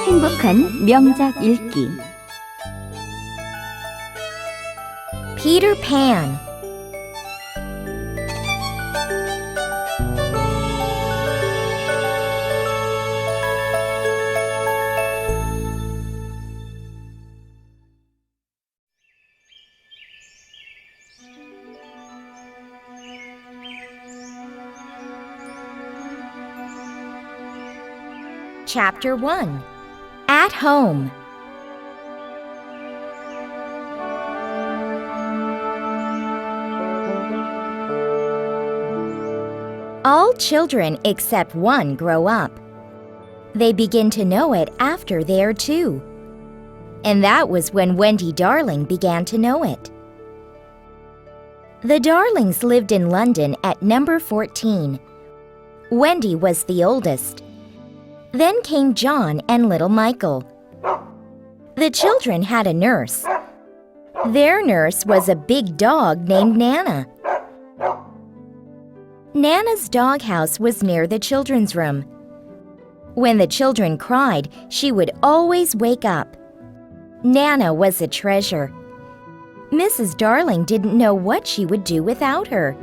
행복한 명작 읽기. Peterpan. Chapter 1. At Home. All children except one grow up. They begin to know it after they are 2. And that was when Wendy Darling began to know it. The Darlings lived in London at number 14. Wendy was the oldest. Then came John and little Michael. The children had a nurse. Their nurse was a big dog named Nana. Nana's doghouse was near the children's room. When the children cried, she would always wake up. Nana was a treasure. Mrs. Darling didn't know what she would do without her.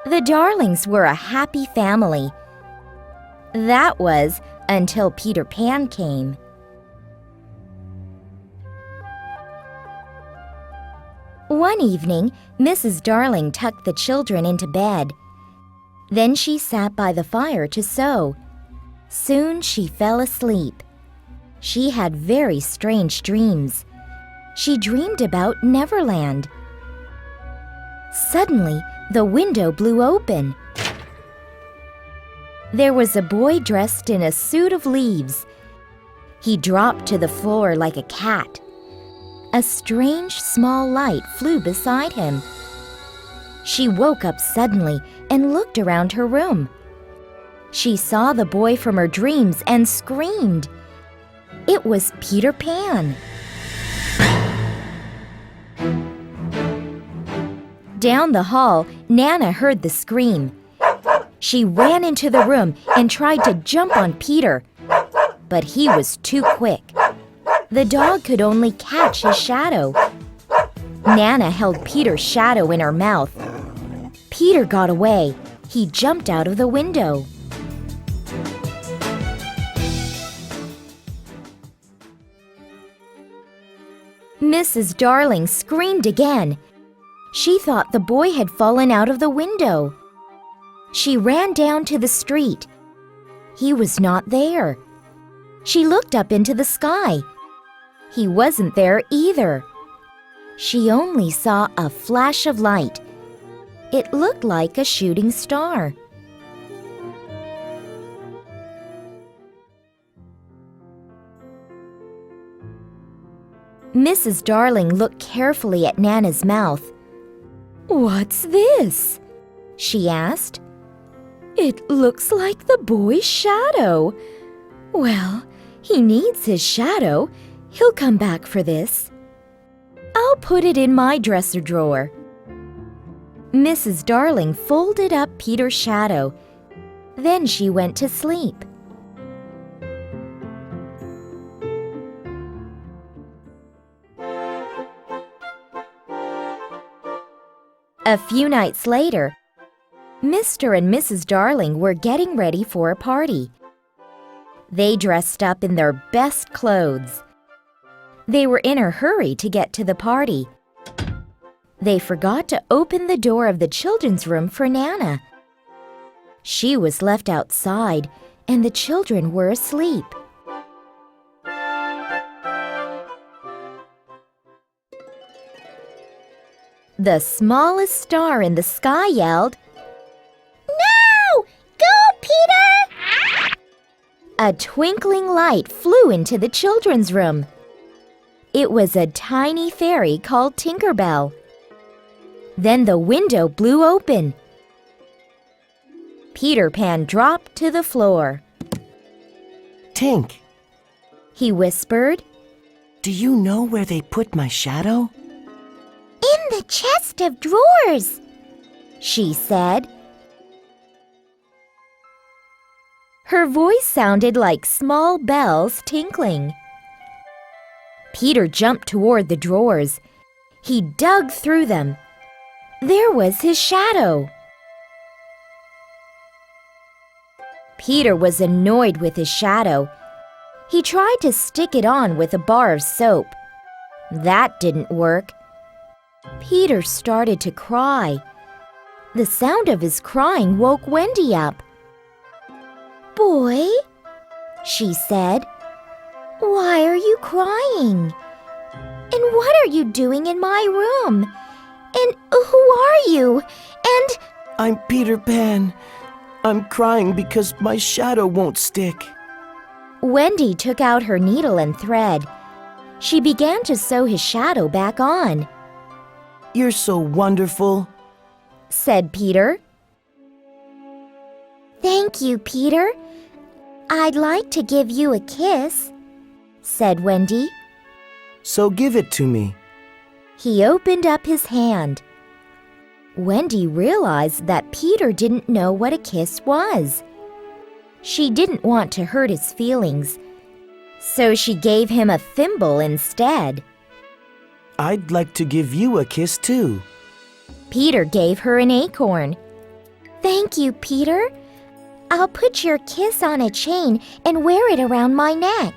The Darlings were a happy family. That was until Peter Pan came. One evening, Mrs. Darling tucked the children into bed. Then she sat by the fire to sew. Soon she fell asleep. She had very strange dreams. She dreamed about Neverland. Suddenly, the window blew open. There was a boy dressed in a suit of leaves. He dropped to the floor like a cat. A strange small light flew beside him. She woke up suddenly and looked around her room. She saw the boy from her dreams and screamed. It was Peter Pan. Down the hall, Nana heard the scream. She ran into the room and tried to jump on Peter, but he was too quick. The dog could only catch his shadow. Nana held Peter's shadow in her mouth. Peter got away. He jumped out of the window. Mrs. Darling screamed again. She thought the boy had fallen out of the window. She ran down to the street. He was not there. She looked up into the sky. He wasn't there either. She only saw a flash of light. It looked like a shooting star. Mrs. Darling looked carefully at Nana's mouth. "What's this?" she asked. "It looks like the boy's shadow. Well, he needs his shadow. He'll come back for this. I'll put it in my dresser drawer." Mrs. Darling folded up Peter's shadow. Then she went to sleep. A few nights later, Mr. and Mrs. Darling were getting ready for a party. They dressed up in their best clothes. They were in a hurry to get to the party. They forgot to open the door of the children's room for Nana. She was left outside, and the children were asleep. The smallest star in the sky yelled, "No! Go, Peter!" A twinkling light flew into the children's room. It was a tiny fairy called Tinker Bell. Then the window blew open. Peter Pan dropped to the floor. Tink, he whispered. do you know where they put my shadow? In the chest of drawers, she said. Her voice sounded like small bells tinkling. Peter jumped toward the drawers. He dug through them. There was his shadow. Peter was annoyed with his shadow. He tried to stick it on with a bar of soap. That didn't work. Peter started to cry. The sound of his crying woke Wendy up. "Boy," she said, "why are you crying? And what are you doing in my room? And who are you? And—" I'm Peterpan. I'm crying because my shadow won't stick. Wendy took out her needle and thread. She began to sew his shadow back on. You're so wonderful, said Peter. "Thank you, Peter. I'd like to give you a kiss," said Wendy. so give it to me. He opened up his hand. Wendy realized that Peter didn't know what a kiss was. She didn't want to hurt his feelings, so she gave him a thimble instead. I'd like to give you a kiss too. Peter gave her an acorn. "Thank you, Peter. I'll put your kiss on a chain and wear it around my neck."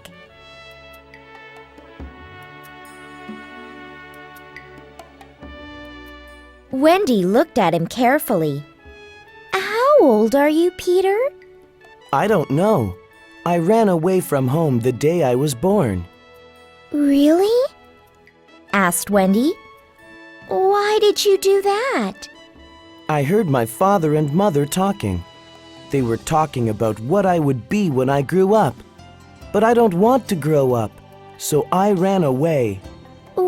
Wendy looked at him carefully. "How old are you, Peter?" I don't know. I ran away from home the day I was born. "Really?" asked Wendy. "Why did you do that?" I heard my father and mother talking. They were talking about what I would be when I grew up. But I don't want to grow up, so I ran away.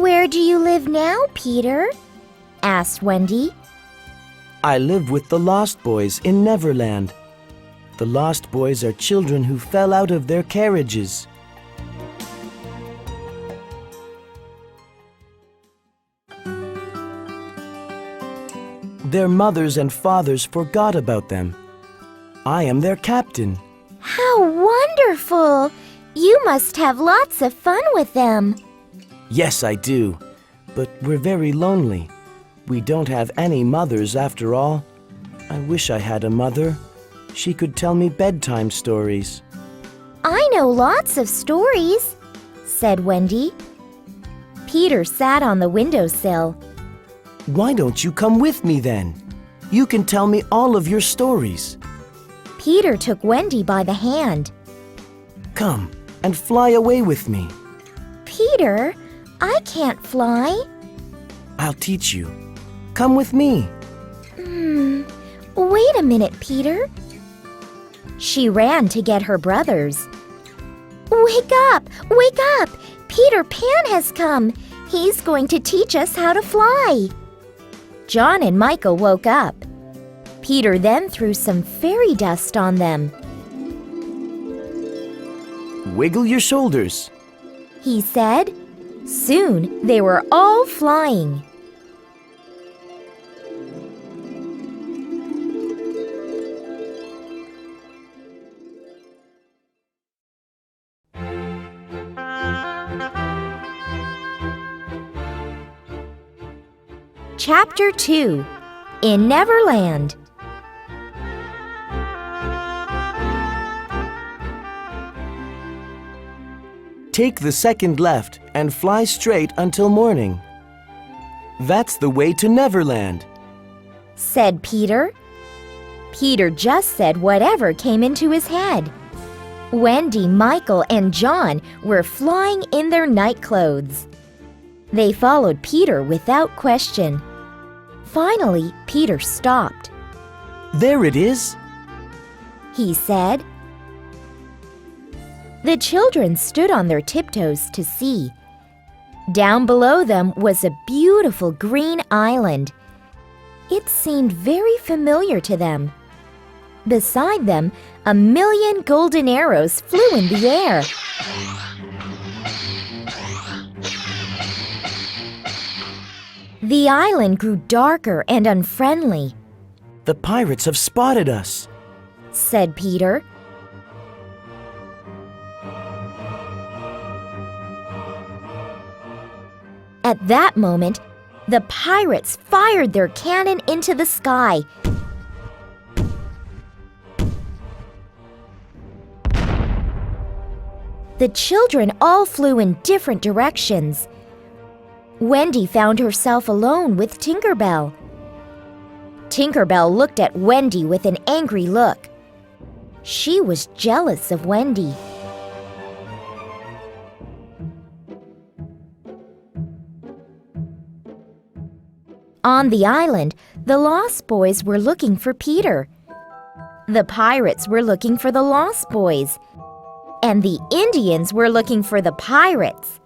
"Where do you live now, Peter?" asked Wendy. I live with the Lost Boys in Neverland. The Lost Boys are children who fell out of their carriages. Their mothers and fathers forgot about them. I am their captain. "How wonderful! You must have lots of fun with them." Yes, I do. But we're very lonely. We don't have any mothers after all. I wish I had a mother. She could tell me bedtime stories. "I know lots of stories," said Wendy. Peter sat on the windowsill. Why don't you come with me then? You can tell me all of your stories. Peter took Wendy by the hand. Come and fly away with me. "Peter, I can't fly." I'll teach you. Come with me. Wait a minute, Peter. She ran to get her brothers. "Wake up! Wake up! Peter Pan has come! He's going to teach us how to fly!" John and Michael woke up. Peter then threw some fairy dust on them. Wiggle your shoulders. He said. Soon they were all flying. Chapter 2. In Neverland. Take the second left and fly straight until morning. That's the way to Neverland, said Peter. Peter just said whatever came into his head. Wendy, Michael, and John were flying in their night clothes. They followed Peter without question. Finally, Peter stopped. There it is, he said. The children stood on their tiptoes to see. Down below them was a beautiful green island. It seemed very familiar to them. Beside them, 1,000,000 golden arrows flew in the air. The island grew darker and unfriendly, The pirates have spotted us. said Peter. At that moment, the pirates fired their cannon into the sky. The children all flew in different directions. Wendy found herself alone with Tinker Bell. Tinker Bell looked at Wendy with an angry look. She was jealous of Wendy. On the island, the Lost Boys were looking for Peter. The pirates were looking for the Lost Boys. And the Indians were looking for the pirates.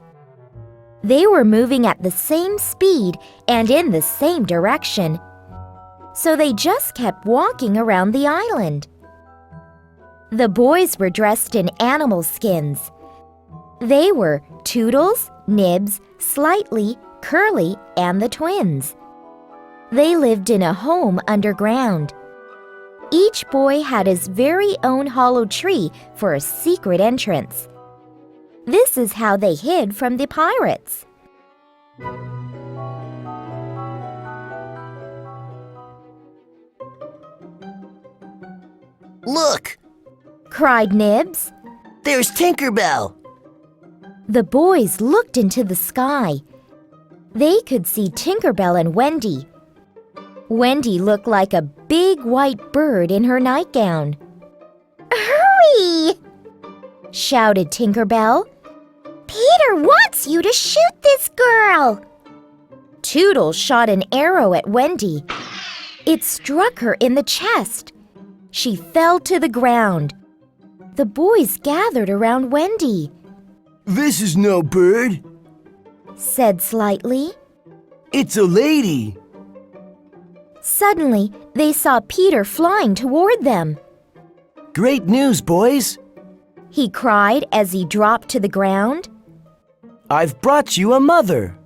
They were moving at the same speed and in the same direction. So they just kept walking around the island. The boys were dressed in animal skins. They were Toodles, Nibs, Slightly, Curly, and the twins. They lived in a home underground. Each boy had his very own hollow tree for a secret entrance. This is how they hid from the pirates. Look! Cried Nibs. There's Tinker Bell! The boys looked into the sky. They could see Tinker Bell and Wendy. Wendy looked like a big white bird in her nightgown. "Hurry!" shouted Tinker Bell. "Peter wants you to shoot this girl!" Toodles shot an arrow at Wendy. It struck her in the chest. She fell to the ground. The boys gathered around Wendy. This is no bird. Said Slightly. It's a lady. Suddenly, they saw Peter flying toward them. Great news, boys. He cried as he dropped to the ground. I've brought you a mother.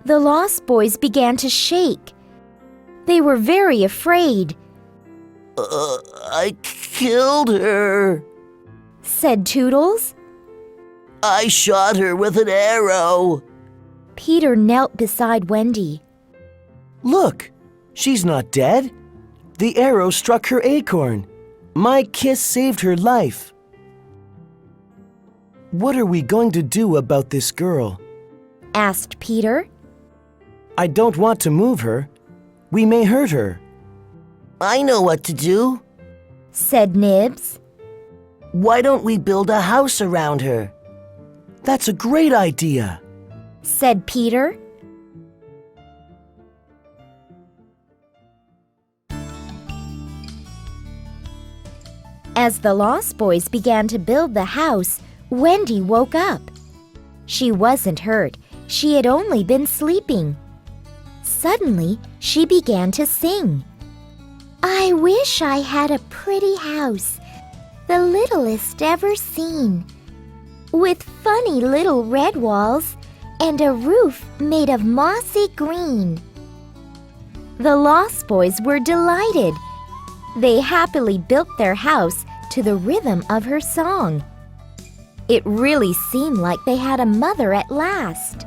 The Lost Boys began to shake. They were very afraid, I killed her. said Toodles. I shot her with an arrow. Peter knelt beside Wendy. Look, she's not dead. The arrow struck her acorn. My kiss saved her life. What are we going to do about this girl? Asked Peter. I don't want to move her. We may hurt her. I know what to do. Said Nibs. Why don't we build a house around her? That's a great idea. Said Peter. As the Lost Boys began to build the house, Wendy woke up. She wasn't hurt. She had only been sleeping. Suddenly, she began to sing. I wish I had a pretty house, the littlest ever seen, with funny little red walls and a roof made of mossy green. The Lost Boys were delighted. They happily built their house to the rhythm of her song. It really seemed like they had a mother at last.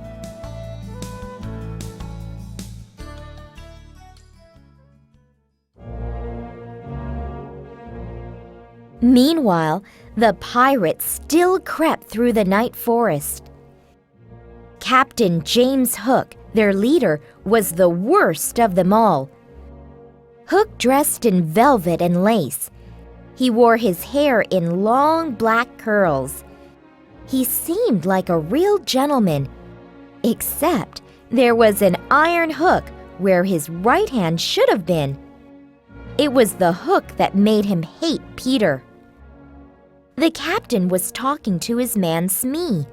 Meanwhile, the pirates still crept through the night forest. Captain James Hook, their leader, was the worst of them all. Hook dressed in velvet and lace. He wore his hair in long black curls. He seemed like a real gentleman, except there was an iron hook where his right hand should have been. It was the hook that made him hate Peter. The captain was talking to his man Smee.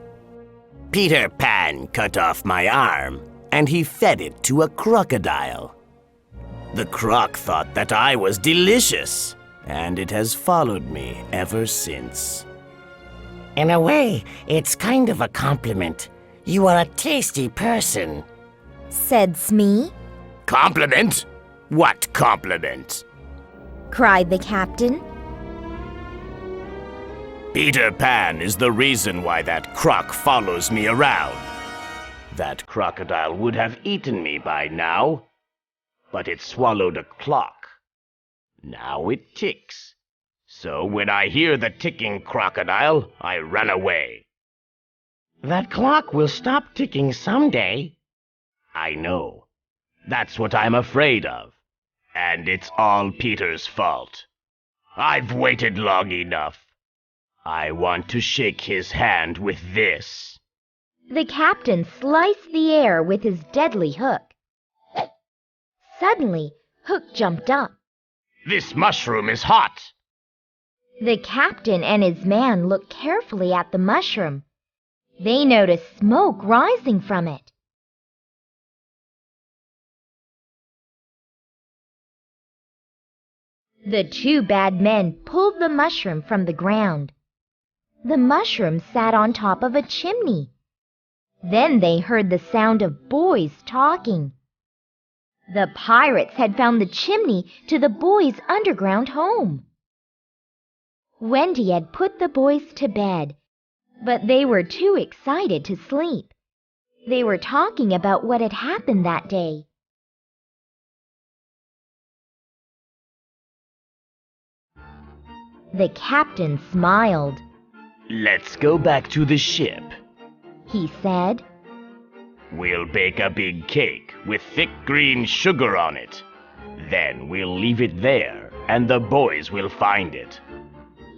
Peterpan cut off my arm. and he fed it to a crocodile. The croc thought that I was delicious, and it has followed me ever since. In a way, it's kind of a compliment. You are a tasty person, said Smee. Compliment? What compliment? Cried the captain. Peterpan is the reason why that croc follows me around. That crocodile would have eaten me by now, but it swallowed a clock. Now it ticks. So when I hear the ticking crocodile, I run away. That clock will stop ticking someday. I know. That's what I'm afraid of. And it's all Peter's fault. I've waited long enough. I want to shake his hand with this. The captain sliced the air with his deadly hook. Suddenly, Hook jumped up. This mushroom is hot. The captain and his man looked carefully at the mushroom. They noticed smoke rising from it. The two bad men pulled the mushroom from the ground. The mushroom sat on top of a chimney. Then they heard the sound of boys talking. The pirates had found the chimney to the boys' underground home. Wendy had put the boys to bed, but they were too excited to sleep. They were talking about what had happened that day. The captain smiled. Let's go back to the ship, He said. We'll bake a big cake with thick green sugar on it. Then we'll leave it there, and the boys will find it.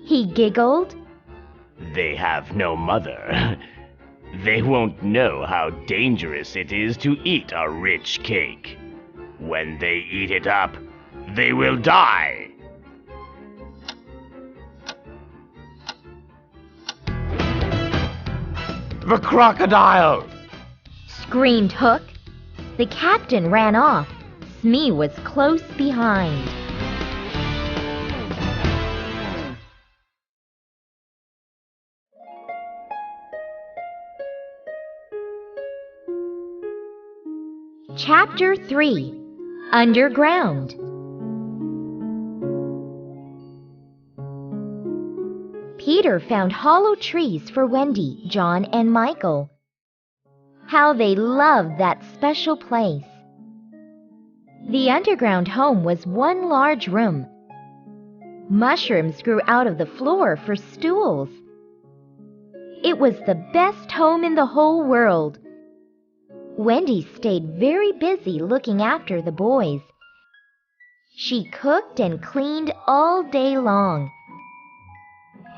He giggled. They have no mother. They won't know how dangerous it is to eat a rich cake. When they eat it up, they will die. The crocodile! Screamed Hook. The captain ran off. Smee was close behind. Chapter 3. Underground. Peter found hollow trees for Wendy, John, and Michael. How they loved that special place. The underground home was one large room. Mushrooms grew out of the floor for stools. It was the best home in the whole world. Wendy stayed very busy looking after the boys. She cooked and cleaned all day long.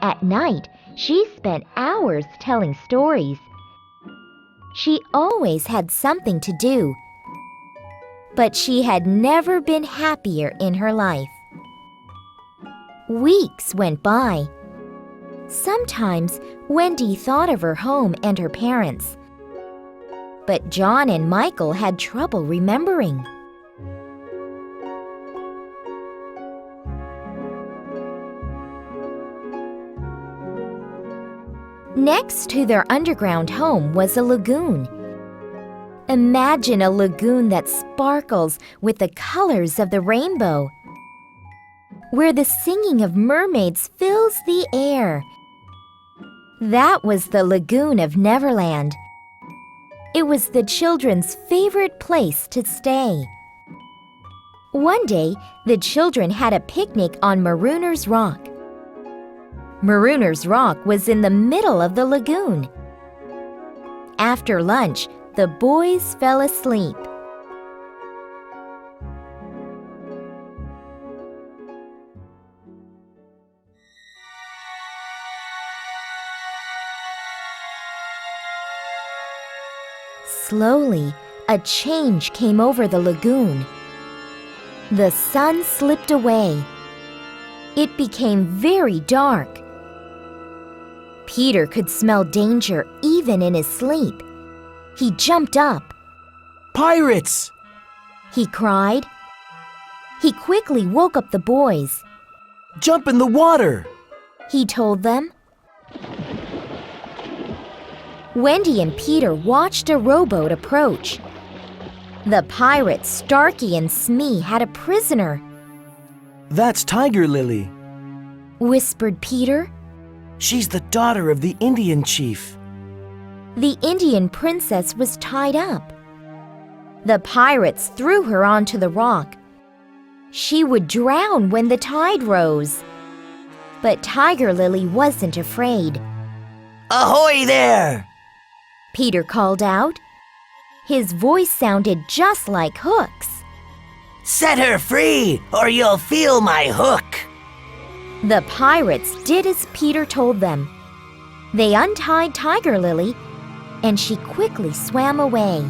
At night, she spent hours telling stories. She always had something to do, but she had never been happier in her life. Weeks went by. Sometimes Wendy thought of her home and her parents, but John and Michael had trouble remembering. Next to their underground home was a lagoon. Imagine a lagoon that sparkles with the colors of the rainbow, where the singing of mermaids fills the air. That was the lagoon of Neverland. It was the children's favorite place to stay. One day, the children had a picnic on Marooner's Rock. Marooner's Rock was in the middle of the lagoon. After lunch, the boys fell asleep. Slowly, a change came over the lagoon. The sun slipped away. It became very dark. Peter could smell danger even in his sleep. He jumped up. Pirates! he cried. He quickly woke up the boys. Jump in the water! He told them. Wendy and Peter watched a rowboat approach. The pirates, Starkey and Smee, had a prisoner, That's Tiger Lily. whispered Peter. She's the daughter of the Indian chief. The Indian princess was tied up. The pirates threw her onto the rock. She would drown when the tide rose. But Tiger Lily wasn't afraid. Ahoy there! Peter called out. His voice sounded just like Hook's. Set her free, or you'll feel my hook. The pirates did as Peter told them. They untied Tiger Lily, and she quickly swam away.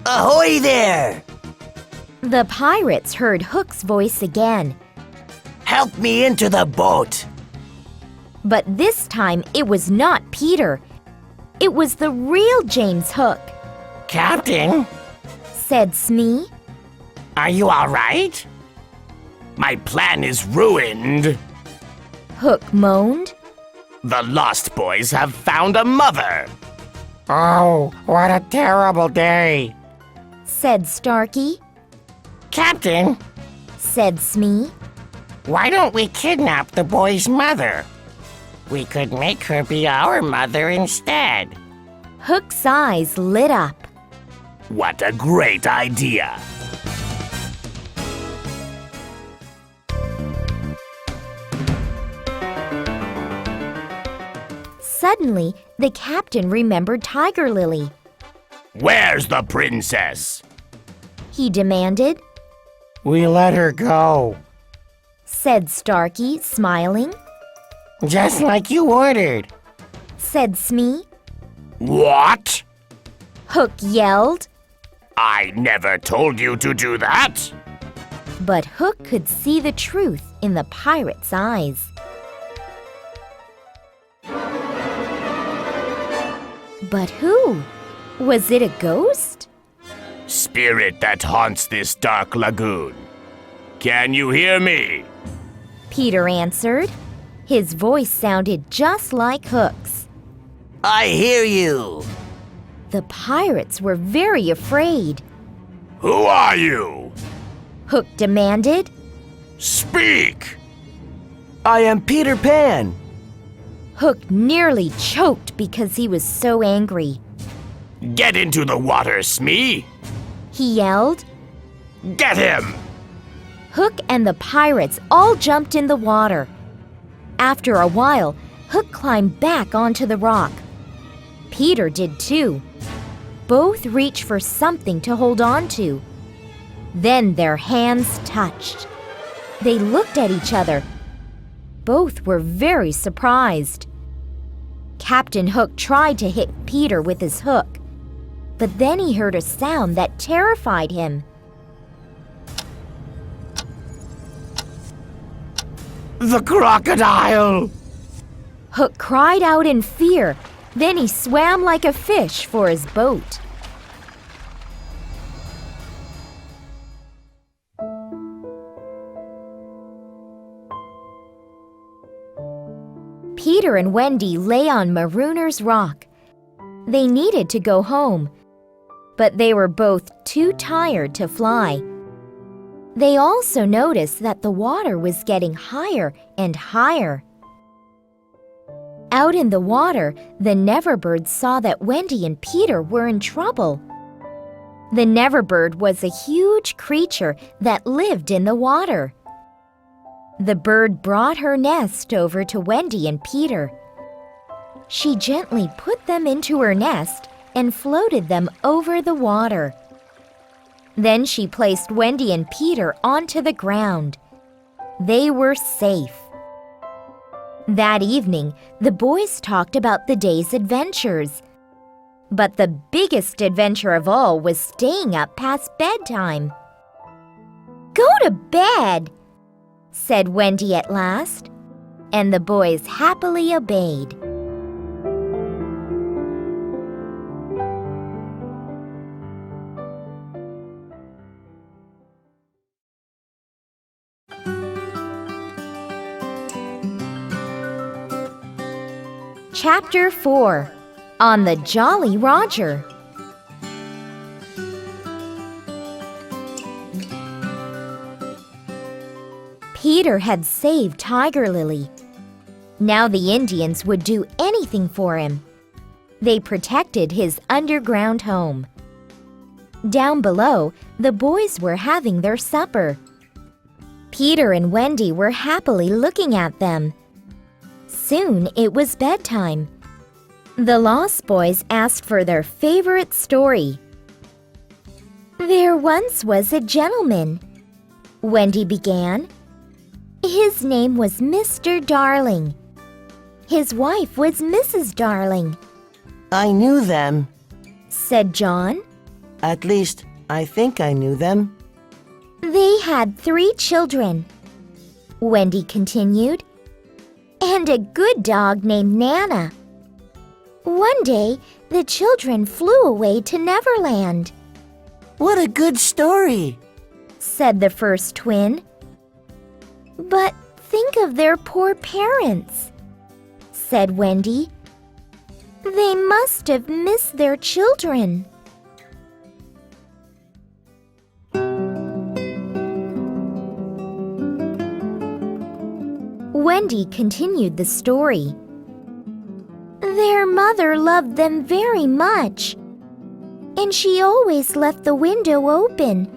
Ahoy there! The pirates heard Hook's voice again, Help me into the boat. but this time it was not Peter. It was the real James Hook, Captain, said Smee. are you all right? My plan is ruined. Hook moaned. The Lost Boys have found a mother. Oh, what a terrible day. Said Starkey. Captain, Said Smee. why don't we kidnap the boy's mother? We could make her be our mother instead. Hook's eyes lit up. What a great idea. Suddenly, the captain remembered Tiger Lily. Where's the princess? He demanded. We let her go, Said Starkey, smiling. just like you ordered. Said Smee. What? Hook yelled. I never told you to do that. But Hook could see the truth in the pirate's eyes. But who? Was it a ghost? Spirit that haunts this dark lagoon. Can you hear me? Peter answered. His voice sounded just like Hook's. I hear you. The pirates were very afraid. Who are you? Hook demanded. Speak! I am Peter Pan. Hook nearly choked because he was so angry. Get into the water, Smee! He yelled. Get him! Hook and the pirates all jumped in the water. After a while, Hook climbed back onto the rock. Peter did too. Both reached for something to hold on to. Then their hands touched. They looked at each other. Both were very surprised. Captain Hook tried to hit Peter with his hook, but then he heard a sound that terrified him. The crocodile! Hook cried out in fear. Then he swam like a fish for his boat. Peter and Wendy lay on Marooner's Rock. They needed to go home, but they were both too tired to fly. They also noticed that the water was getting higher and higher. Out in the water, the Neverbird saw that Wendy and Peter were in trouble. The Neverbird was a huge creature that lived in the water. The bird brought her nest over to Wendy and Peter. She gently put them into her nest and floated them over the water. Then she placed Wendy and Peter onto the ground. They were safe. That evening, the boys talked about the day's adventures. But the biggest adventure of all was staying up past bedtime. "Go to bed," said Wendy at last. and the boys happily obeyed. Chapter 4. On the Jolly Roger. Peter had saved Tiger Lily. Now the Indians would do anything for him. They protected his underground home. Down below, the boys were having their supper. Peter and Wendy were happily looking at them. Soon it was bedtime. The Lost Boys asked for their favorite story. There once was a gentleman, Wendy began. His name was Mr. Darling. His wife was Mrs. Darling, I knew them. said John. At least, I think I knew them. They had 3 children, Wendy continued, and a good dog named Nana. One day, the children flew away to Neverland, What a good story. said the first twin. But think of their poor parents, said Wendy. They must have missed their children. Wendy continued the story. Their mother loved them very much, and she always left the window open.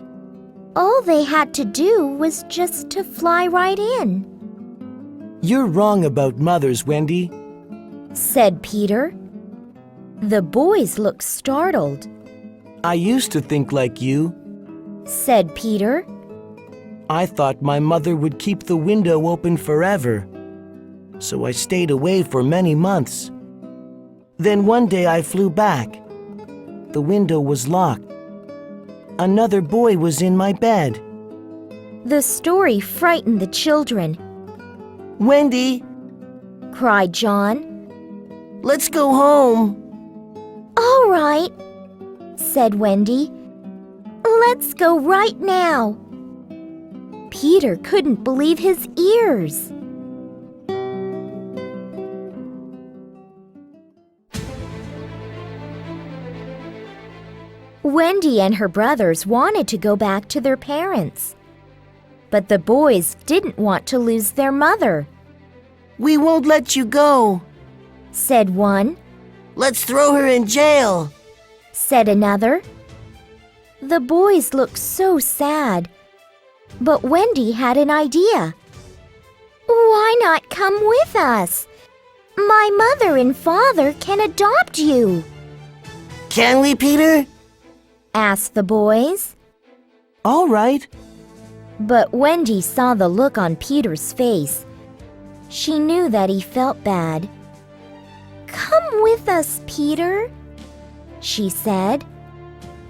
All they had to do was just to fly right in, You're wrong about mothers, Wendy. said Peter. The boys looked startled, I used to think like you. said Peter. I thought my mother would keep the window open forever. So I stayed away for many months. Then one day I flew back. The window was locked. Another boy was in my bed. The story frightened the children, Wendy, cried John. let's go home. All right, said Wendy. Let's go right now. Peter couldn't believe his ears. Wendy and her brothers wanted to go back to their parents, but the boys didn't want to lose their mother, We won't let you go. said one, Let's throw her in jail. said another. The boys looked so sad, but Wendy had an idea. Why not come with us? My mother and father can adopt you, Can we, Peter? asked the boys. All right. But Wendy saw the look on Peter's face. She knew that he felt bad. Come with us, Peter, she said,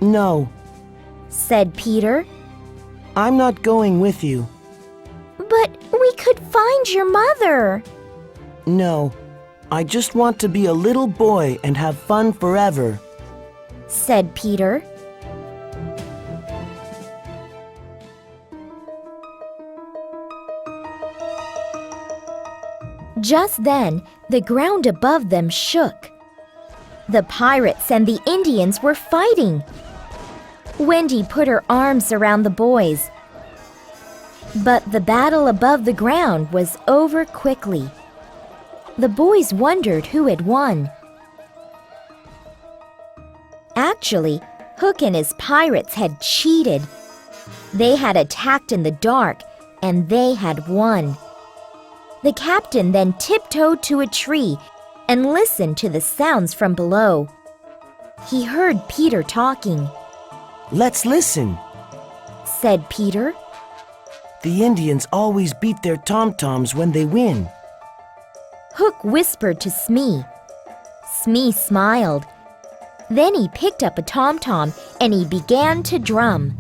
No, said Peter. I'm not going with you. But we could find your mother, No, I just want to be a little boy and have fun forever. said Peter. Just then, the ground above them shook. The pirates and the Indians were fighting. Wendy put her arms around the boys. But the battle above the ground was over quickly. The boys wondered who had won. Actually, Hook and his pirates had cheated. They had attacked in the dark, and they had won. The captain then tiptoed to a tree and listened to the sounds from below. He heard Peter talking, Let's listen. said Peter. The Indians always beat their tom-toms when they win. Hook whispered to Smee. Smee smiled. Then he picked up a tom-tom and he began to drum.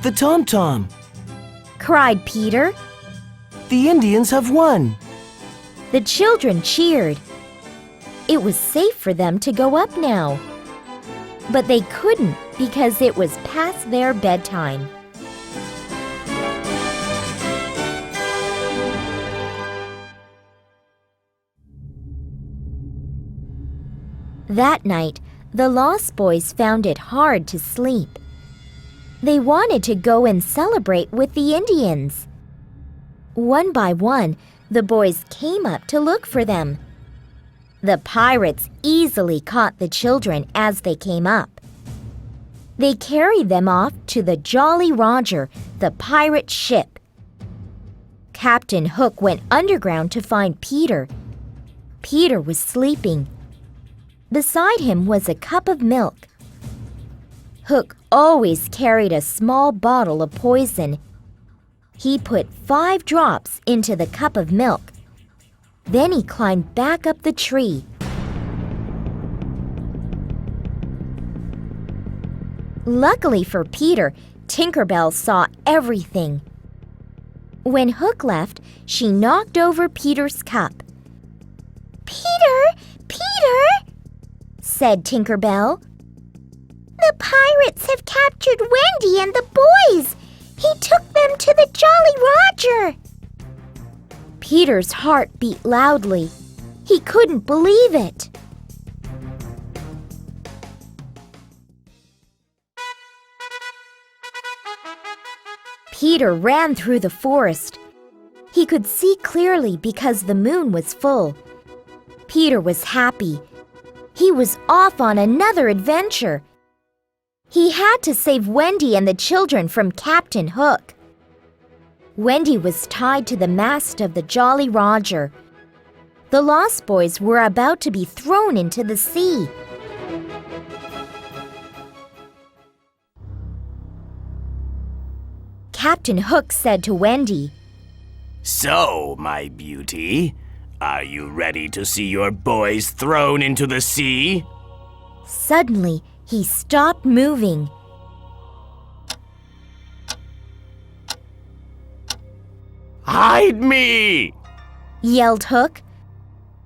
The tom-tom. Cried Peter. The Indians have won! The children cheered. It was safe for them to go up now. But they couldn't because it was past their bedtime. That night, the Lost Boys found it hard to sleep. They wanted to go and celebrate with the Indians. One by one, the boys came up to look for them. The pirates easily caught the children as they came up. They carried them off to the Jolly Roger, the pirate ship. Captain Hook went underground to find Peter. Peter was sleeping. Beside him was a cup of milk. Hook always carried a small bottle of poison. He put 5 drops into the cup of milk. Then he climbed back up the tree. Luckily for Peter, Tinker Bell saw everything. When Hook left, she knocked over Peter's cup. "Peter! Peter!" said Tinker Bell. "The pirates have captured Wendy and the boys. He took them to the Jolly Roger." Peter's heart beat loudly. He couldn't believe it. Peter ran through the forest. He could see clearly because the moon was full. Peter was happy. He was off on another adventure. He had to save Wendy and the children from Captain Hook. Wendy was tied to the mast of the Jolly Roger. The Lost Boys were about to be thrown into the sea. Captain Hook said to Wendy, "So, my beauty, are you ready to see your boys thrown into the sea?" Suddenly, he stopped moving. "Hide me!" yelled Hook.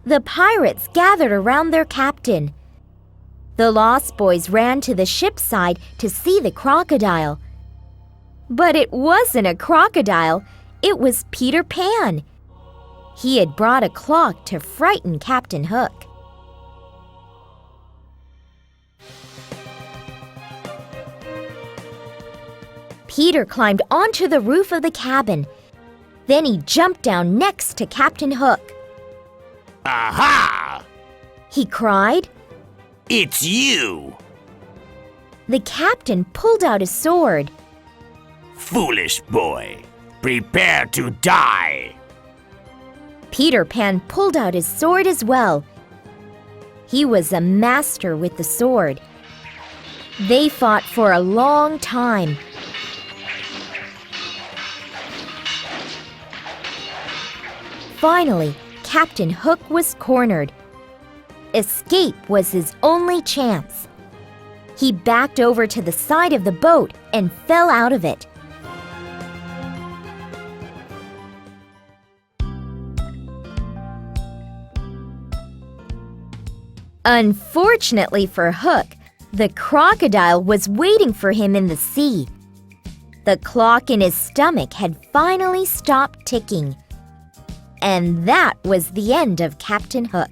The pirates gathered around their captain. The Lost Boys ran to the ship's side to see the crocodile. But it wasn't a crocodile, it was Peter Pan. He had brought a clock to frighten Captain Hook. Peter climbed onto the roof of the cabin. Then he jumped down next to Captain Hook. "Aha! He cried. It's you! The captain pulled out his sword. Foolish boy, prepare to die!" Peter Pan pulled out his sword as well. He was a master with the sword. They fought for a long time. Finally, Captain Hook was cornered. Escape was his only chance. He backed over to the side of the boat and fell out of it. Unfortunately for Hook, the crocodile was waiting for him in the sea. The clock in his stomach had finally stopped ticking. And that was the end of Captain Hook.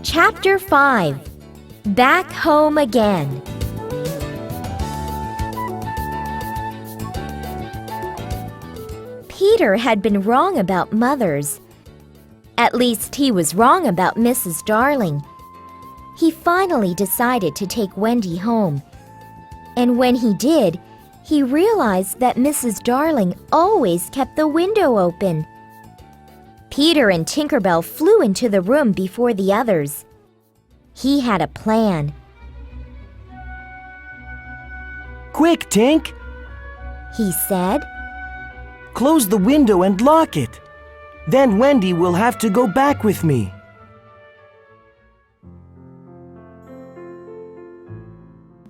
Chapter 5. Back Home Again. Peter had been wrong about mothers. At least he was wrong about Mrs. Darling. He finally decided to take Wendy home. And when he did, he realized that Mrs. Darling always kept the window open. Peter and Tinker Bell flew into the room before the others. He had a plan. "Quick, Tink!" He said. "Close the window and lock it. Then Wendy will have to go back with me."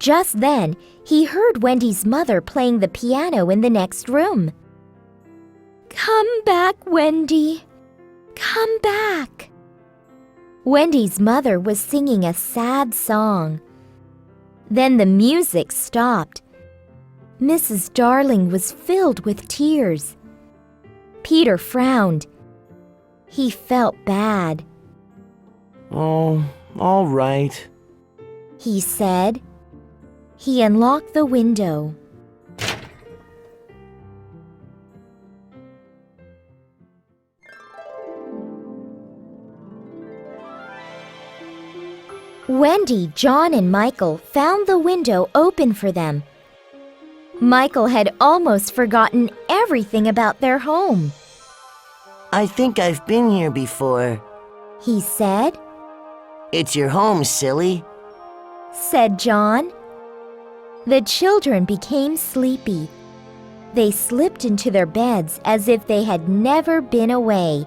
Just then, he heard Wendy's mother playing the piano in the next room. "Come back, Wendy. Come back." Wendy's mother was singing a sad song. Then the music stopped. Mrs. Darling was filled with tears. Peter frowned. He felt bad. Oh, all right, He said. He unlocked the window. Wendy, John, and Michael found the window open for them. Michael had almost forgotten everything about their home. I think I've been here before. He said. It's your home, silly. Said John. The children became sleepy. They slipped into their beds as if they had never been away.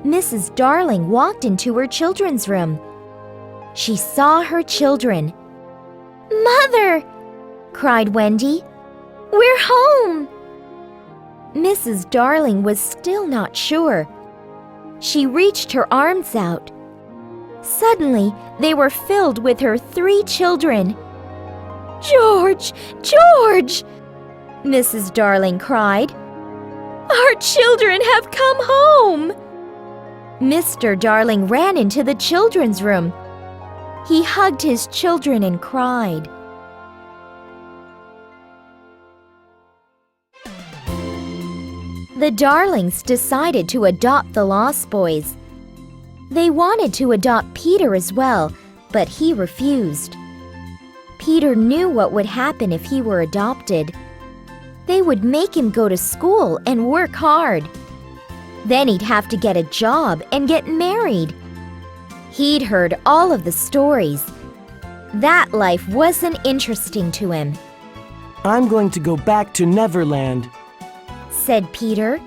Mrs. Darling walked into her children's room. She saw her children. "Mother!" cried Wendy. "We're home!" Mrs. Darling was still not sure. She reached her arms out. Suddenly, they were filled with her 3 children. "George! George!" Mrs. Darling cried. "Our children have come home!" Mr. Darling ran into the children's room. He hugged his children and cried. The Darlings decided to adopt the Lost Boys. They wanted to adopt Peter as well, but he refused. Peter knew what would happen if he were adopted. They would make him go to school and work hard. Then he'd have to get a job and get married. He'd heard all of the stories. That life wasn't interesting to him, I'm going to go back to Neverland. said Peter.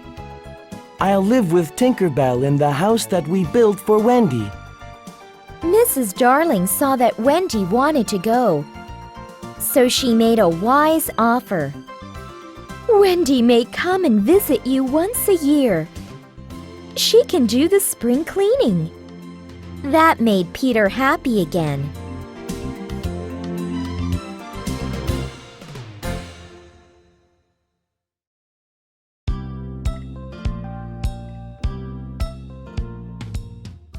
I'll live with Tinkerbell in the house that we built for Wendy. Mrs. Darling saw that Wendy wanted to go, so she made a wise offer. "Wendy may come and visit you once a year. She can do the spring cleaning." That made Peter happy again.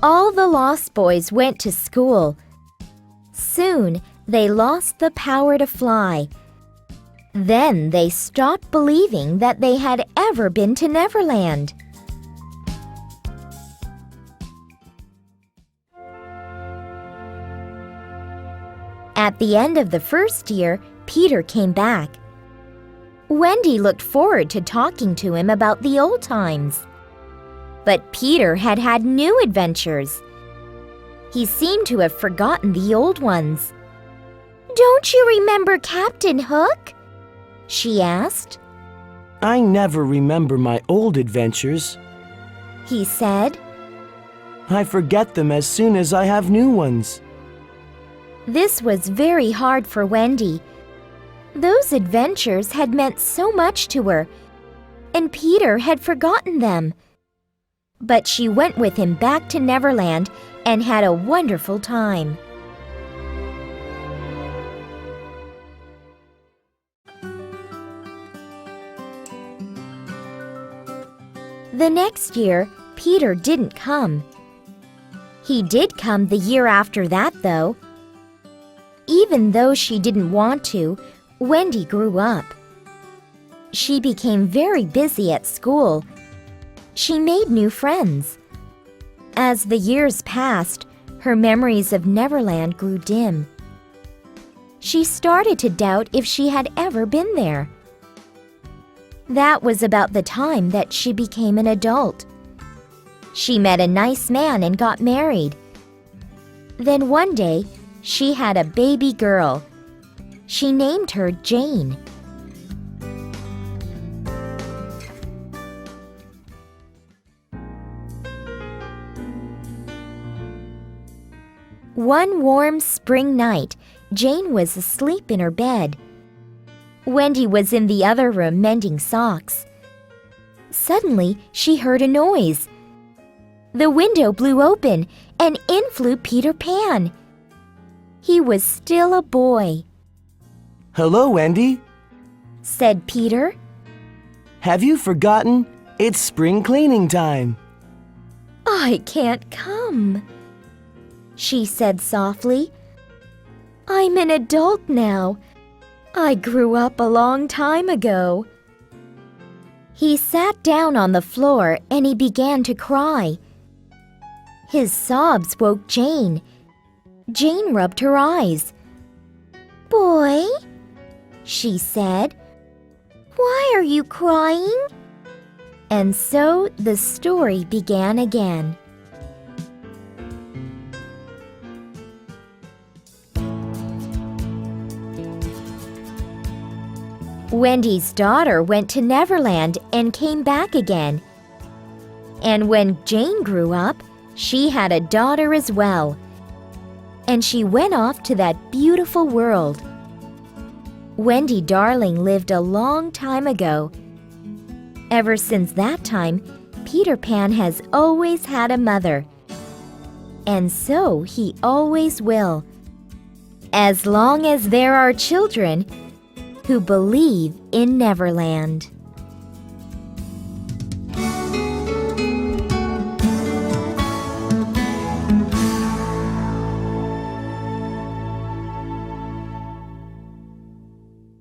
All the Lost Boys went to school. Soon, they lost the power to fly. Then they stopped believing that they had ever been to Neverland. At the end of the first year, Peter came back. Wendy looked forward to talking to him about the old times. But Peter had had new adventures. He seemed to have forgotten the old ones. "Don't you remember Captain Hook?" she asked. I never remember my old adventures. He said. I forget them as soon as I have new ones. This was very hard for Wendy. Those adventures had meant so much to her, and Peter had forgotten them. But she went with him back to Neverland and had a wonderful time. The next year, Peter didn't come. He did come the year after that, though. Even though she didn't want to, Wendy grew up. She became very busy at school. She made new friends. As the years passed, her memories of Neverland grew dim. She started to doubt if she had ever been there. That was about the time that she became an adult. She met a nice man and got married. Then one day, she had a baby girl. She named her Jane. One warm spring night, Jane was asleep in her bed. Wendy was in the other room mending socks. Suddenly, she heard a noise. The window blew open, and in flew Peter Pan. He was still a boy. Hello, Wendy. Said Peter. Have you forgotten? It's spring cleaning time. I can't come, she said softly. I'm an adult now. I grew up a long time ago. He sat down on the floor and he began to cry. His sobs woke Jane. Jane rubbed her eyes. Boy, she said, why are you crying? And so the story began again. Wendy's daughter went to Neverland and came back again. And when Jane grew up, she had a daughter as well. And she went off to that beautiful world. Wendy Darling lived a long time ago. Ever since that time, Peter Pan has always had a mother. And so he always will, as long as there are children who believe in Neverland.